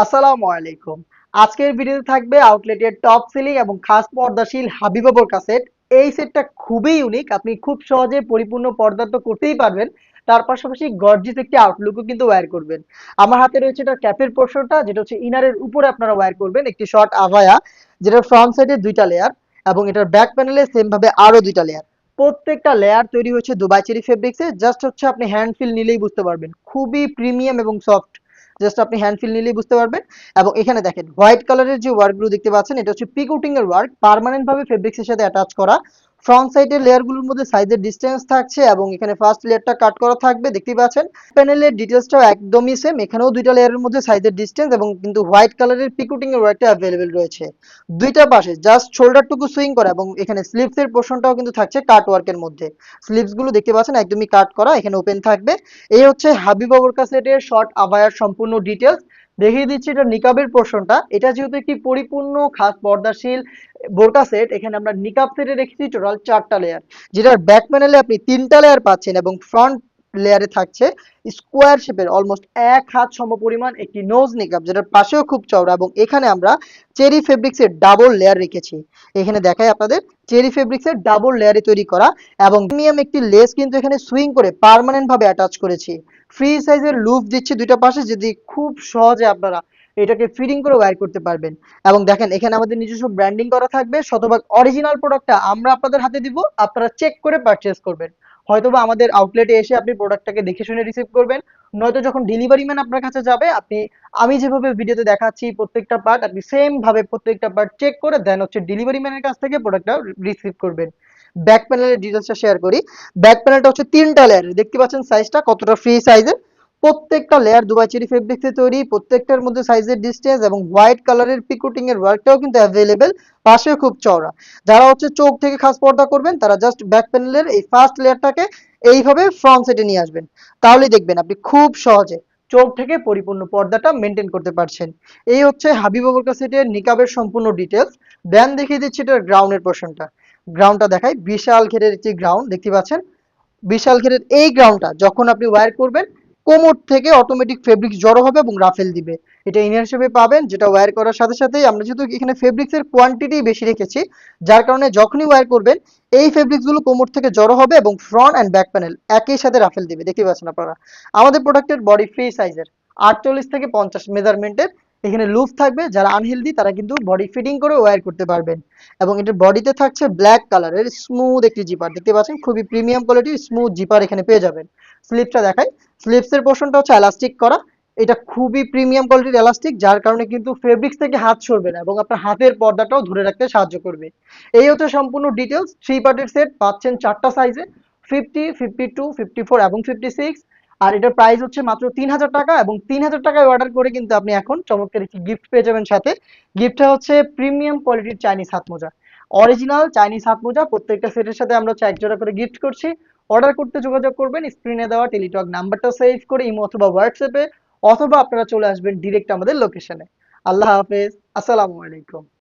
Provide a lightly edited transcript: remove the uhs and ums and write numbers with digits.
আসসালামু আলাইকুম। আজকের ভিডিওতে থাকবে আউটলেটের টপ সেলিং এবং খাস পর্দাশীল হাবিবা বোরকা সেট। এই সেটটা খুবই ইউনিক। আপনি খুব সহজে পরিপূর্ণ পর্দা তো করতেই পারবেন। তার পাশাপাশি গর্জিয়াস একটি আউটলুকও কিন্তু ওয়্যার করবেন। আমার হাতে রয়েছে এটার ক্যাপের পোর্শনটা, যেটা হচ্ছে ইনারের উপরে আপনারা ওয়্যার করবেন। একটি শর্ট আভায়া, যেটার ফ্রন্ট সাইডে ২টা লেয়ার এবং এটার ব্যাক প্যানেলে সেম ভাবে আরো ২টা লেয়ার। প্রত্যেকটা লেয়ার তৈরি হয়েছে দুবাই চেরি ফেব্রিক্সে। জাস্ট হচ্ছে আপনি হ্যান্ড ফিল নিলেই বুঝতে পারবেন। খুবই প্রিমিয়াম এবং সফট। জাস্ট আপনি হ্যান্ড ফিল নিলেই বুঝতে পারবেন। এবং এখানে দেখেন হোয়াইট কালারের যে ওয়ার্কগুলো দেখতে পাচ্ছেন, এটা হচ্ছে পিকোটিং এর ওয়ার্ক, পার্মানেন্ট ভাবে ফেব্রিক্সের সাথে অ্যাটাচ করা। ফ্রন্ট সাইডের লেয়ারগুলোর মধ্যে সাইজের ডিসটেন্স থাকছে এবং এখানে ফার্স্ট লেয়ারটা কাট করা থাকবে, দেখতেই পাচ্ছেন। প্যানেলের ডিটেলসটাও একদমই সেম, এখানেও দুইটা লেয়ারের মধ্যে সাইজের ডিসটেন্স এবং কিন্তু হোয়াইট কালারের পিকোটিং এর ওয়ার্কটা অ্যাভেলেবেল রয়েছে। দুইটা পাশে জাস্ট শোল্ডারটুকু সুইং করা এবং এখানে স্লিভস এর পোর্শনটাও কিন্তু থাকছে কাট ওয়ার্কের মধ্যে। স্লিভস গুলো দেখতে পাচ্ছেন একদমই কাট করা, এখানে ওপেন থাকবে। এই হচ্ছে হাবিবা বোরকা সেটের শর্ট আবায়ার সম্পূর্ণ ডিটেলস। দেখিয়ে দিচ্ছি এটা নিকাবের পোর্শনটা। এটা যেহেতু একটি পরিপূর্ণ খাস পর্দাশীল বোরকা সেট, এখানে আমরা নিকাব সেটে রেখেছি টোটাল 4টা লেয়ার, যেটার ব্যাক প্যানেলে আপনি 3টা লেয়ার পাচ্ছেন এবং ফ্রন্ট লেয়ারে থাকছে স্কোয়ার শেপের অলমোস্ট 1 হাত সমপরিমাণ একটি নোজ নিকাব, যেটার পাশেও খুব চওড়া। এবং এখানে আমরা চেরি ফেব্রিক্সের ডাবল লেয়ার রেখেছি। এখানে দেখাই আপনাদের, চেরি ফেব্রিক্সের ডাবল লেয়ারে তৈরি করা এবং প্রিমিয়াম একটি লেস কিন্তু এখানে সুইং করে পার্মানেন্ট ভাবে অ্যাটাচ করেছি। ফ্রি সাইজের লুপ দিচ্ছি দুইটা পাশে, যদি খুব সহজে আপনারা এটাকে ফিটিং করে ওয়্যার করতে পারবেন। এবং দেখেন এখানে আমাদের নিজস্ব ব্র্যান্ডিং করা থাকবে। শতভাগ অরিজিনাল প্রোডাক্টটা আমরা আপনাদের হাতে দিব, আপনারা চেক করে পারচেজ করবেন। হয়তোবা আমাদের আউটলেটে এসে আপনি প্রোডাক্টটাকে দেখে শুনে রিসিভ করবেন, নয়তো যখন ডেলিভারি ম্যান আপনার কাছে যাবে, আপনি আমি যেভাবে ভিডিওতে দেখাচ্ছি প্রত্যেকটা পার্ট আপনি সেম ভাবে প্রত্যেকটা পার্ট চেক করে দেন হচ্ছে ডেলিভারি ম্যানের কাছ থেকে প্রোডাক্টটা রিসিভ করবেন। ব্যাক প্যানেলের ডিটেলসটা শেয়ার করি। ব্যাক প্যানেলটা হচ্ছে 3টা লেয়ারের, দেখতে পাচ্ছেন সাইজটা কতটা ফ্রি সাইজের। প্রত্যেকটা লেয়ার দুবাই চেরি ফেব্রিক্সে তৈরি, প্রত্যেকটার মধ্যে সাইজের ডিসটেন্স এবং হোয়াইট কালারের পিকোটিং এর ওয়ার্কটাও কিন্তু অ্যাভেলেবেল। পাশেও খুব চওড়া। যারা হচ্ছে চোখ থেকে খাস পর্দা করবেন, তারা জাস্ট ব্যাক প্যানেলের এই ফার্স্ট লেয়ারটাকে এইভাবে ফ্রন্ট সাইডে নিয়ে আসবেন। তাহলেই দেখবেন আপনি খুব সহজে চোখ থেকে পরিপূর্ণ পর্দাটা মেনটেন করতে পারছেন। এই হচ্ছে হাবিবা বোরকা সেটের নিকাবের সম্পূর্ণ ডিটেলস। দেন দেখিয়ে দিচ্ছি এটার গ্রাউন্ডের পোর্শনটা। গ্রাউন্ডটা দেখাই, বিশাল ঘেরের একটি গ্রাউন্ড দেখতে পাচ্ছেন। বিশাল ঘেরের এই গ্রাউন্ডটা যখন আপনি ওয়্যার করবেন, কোমর থেকে অটোমেটিক ফেব্রিক্স জড়ো হবে এবং রাফেল দিবে। এটা ইনার হিসেবে পাবেন, যেটা ওয়্যার করার সাথে সাথেই আমরা যেহেতু এখানে ফেব্রিক্সের কোয়ান্টিটি বেশি রেখেছি, যার কারণে যখনই ওয়্যার করবেন এই ফেব্রিক্স গুলো কোমর থেকে জড়ো হবে এবং ফ্রন্ট অ্যান্ড ব্যাক প্যানেল একই সাথে রাফেল দিবে, দেখতে পাচ্ছেন আপনারা। আমাদের প্রোডাক্টের বডি ফ্রি সাইজের 48 থেকে 50 মেজারমেন্টের এখানে লুপ থাকবে। যারা আনহেলদি তারা কিন্তু বডি ফিটিং করে ওয়্যার করতে পারবেন। এবং এটার বডিতে থাকছে ব্ল্যাক কালারের স্মুথ একটি জিপার, দেখতে পাচ্ছেন খুবই প্রিমিয়াম কোয়ালিটির স্মুথ জিপার এখানে পেয়ে যাবেন। স্লিপটা দেখাই, স্লিপস এর পোর্শনটা হচ্ছে এলাস্টিক করা। এটা খুবই প্রিমিয়াম কোয়ালিটির এলাস্টিক, যার কারণে কিন্তু ফেব্রিক্স থেকে হাত সরবে না এবং আপনার হাতের পর্দাটাও ধরে রাখতে সাহায্য করবে। এই হচ্ছে সম্পূর্ণ ডিটেলস। 3 পার্টের সেট পাচ্ছেন 4টা সাইজে, 50, 52, 54 এবং 56। আর এটার প্রাইস হচ্ছে মাত্র 3000 টাকা এবং 3000 টাকায় অর্ডার করে কিন্তু আপনি এখন চমৎকার একটি গিফট পেয়ে যাবেন সাথে। গিফটটা হচ্ছে প্রিমিয়াম কোয়ালিটির চাইনিজ হাত মোজা, অরিজিনাল চাইনিজ হাত মোজা। প্রত্যেকটা সেটের সাথে আমরা হচ্ছে 1 জোড়া করে গিফট করছি। অর্ডার করতে যোগাযোগ করবেন স্ক্রিনে দেওয়া টেলিটক নাম্বারটা সেভ করে ইমো অথবা হোয়াটসঅ্যাপে, অথবা আপনারা চলে আসবেন ডিরেক্ট আমাদের লোকেশনে। আল্লাহ হাফেজ, আসসালামু আলাইকুম।